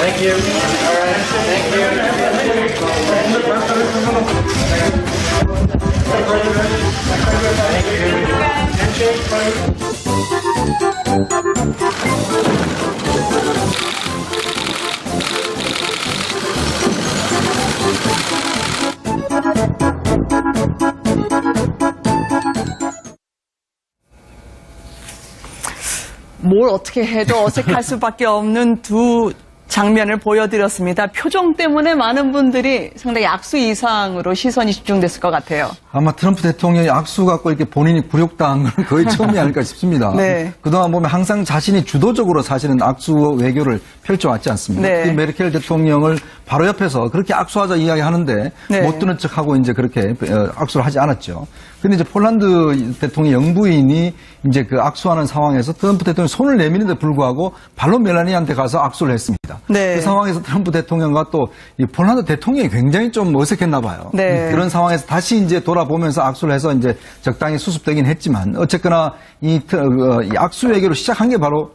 Thank you. All right. Thank 뭘 어떻게 해도 어색할 수밖에 없는 두 장면을 보여드렸습니다. 표정 때문에 많은 분들이 상당히 악수 이상으로 시선이 집중됐을 것 같아요. 아마 트럼프 대통령이 악수 갖고 이렇게 본인이 굴욕당한 건 거의 처음이 아닐까 싶습니다. 네. 그동안 보면 항상 자신이 주도적으로 사실은 악수 외교를 펼쳐왔지 않습니까? 네. 메르켈 대통령을 바로 옆에서 그렇게 악수하자 이야기하는데 네. 못 듣는 척하고 이제 그렇게 악수를 하지 않았죠. 근데 이제 폴란드 대통령 영부인이 이제 그 악수하는 상황에서 트럼프 대통령이 손을 내미는데 불구하고 발로 멜라니한테 가서 악수를 했습니다. 네. 그 상황에서 트럼프 대통령과 또 이 폴란드 대통령이 굉장히 좀 어색했나 봐요. 네. 그런 상황에서 다시 이제 돌아보면서 악수를 해서 이제 적당히 수습되긴 했지만 어쨌거나 이 악수 외교를 시작한 게 바로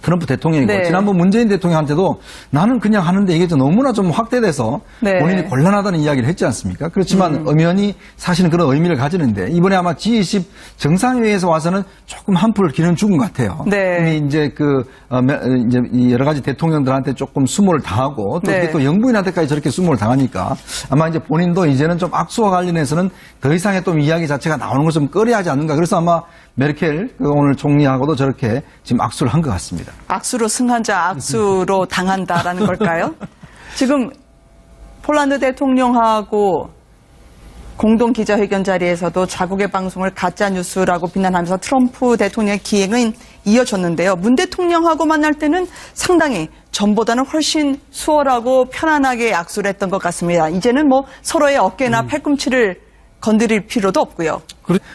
트럼프 대통령이고 네. 지난번 문재인 대통령한테도 나는 그냥 하는데 이게 너무나 좀 확대돼서 네. 본인이 곤란하다는 이야기를 했지 않습니까? 그렇지만 엄연히 사실은 그런 의미를 가지는데 이번에 아마 G20 정상회의에서 와서는 조금 한풀 기는 죽은 것 같아요. 네. 이미 이제 이제 여러 가지 대통령들한테 조금 수모를 당하고 또, 네. 또 영부인한테까지 저렇게 수모를 당하니까 아마 이제 본인도 이제는 좀 악수와 관련해서는 더 이상의 또 이야기 자체가 나오는 걸 좀 꺼려하지 않는가. 그래서 아마 메르켈 오늘 총리하고도 저렇게 지금 악수를 한 것 같습니다. 악수로 승한 자 악수로 당한다라는 걸까요? 지금 폴란드 대통령하고 공동 기자회견 자리에서도 자국의 방송을 가짜뉴스라고 비난하면서 트럼프 대통령의 기행은 이어졌는데요. 문 대통령하고 만날 때는 상당히 전보다는 훨씬 수월하고 편안하게 악수를 했던 것 같습니다. 이제는 뭐 서로의 어깨나 팔꿈치를 건드릴 필요도 없고요.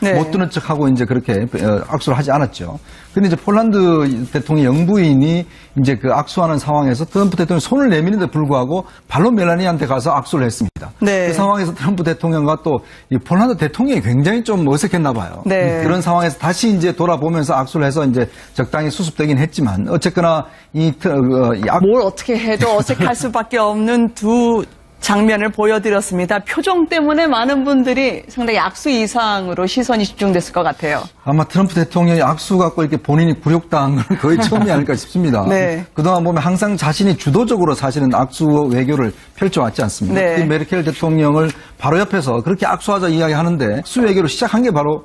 네. 못 듣는 척하고 이제 그렇게 악수를 하지 않았죠. 근데 이제 폴란드 대통령 영부인이 이제 그 악수하는 상황에서 트럼프 대통령이 손을 내미는데 불구하고 발로 멜라니한테 가서 악수를 했습니다. 네. 그 상황에서 트럼프 대통령과 또 이 폴란드 대통령이 굉장히 좀 어색했나 봐요. 네. 그런 상황에서 다시 이제 돌아보면서 악수를 해서 이제 적당히 수습되긴 했지만 어쨌거나 뭘 어떻게 해도 어색할 수밖에 없는 두 장면을 보여드렸습니다. 표정 때문에 많은 분들이 상당히 악수 이상으로 시선이 집중됐을 것 같아요. 아마 트럼프 대통령이 악수 갖고 이렇게 본인이 굴욕당한 건 거의 처음이 아닐까 싶습니다. 네. 그동안 보면 항상 자신이 주도적으로 사실은 악수 외교를 펼쳐왔지 않습니까? 네. 메르켈 대통령을 바로 옆에서 그렇게 악수하자 이야기하는데 악수 외교를 시작한 게 바로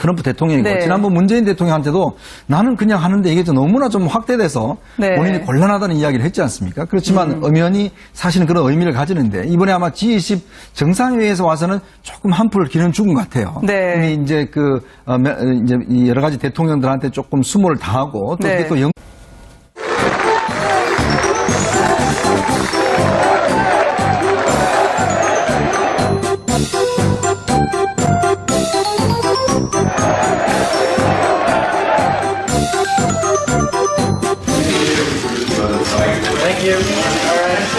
트럼프 대통령이고 네. 지난번 문재인 대통령한테도 나는 그냥 하는데 이게 너무나 좀 확대돼서 네. 본인이 곤란하다는 이야기를 했지 않습니까? 그렇지만 엄연히 사실은 그런 의미를 가지는데 이번에 아마 G20 정상회의에서 와서는 조금 한풀 기는 죽은 것 같아요. 네. 이미 이제 이제 여러 가지 대통령들한테 조금 수모를 당하고 또 네. 또 you. All right.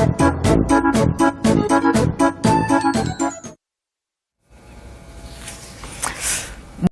Thank you.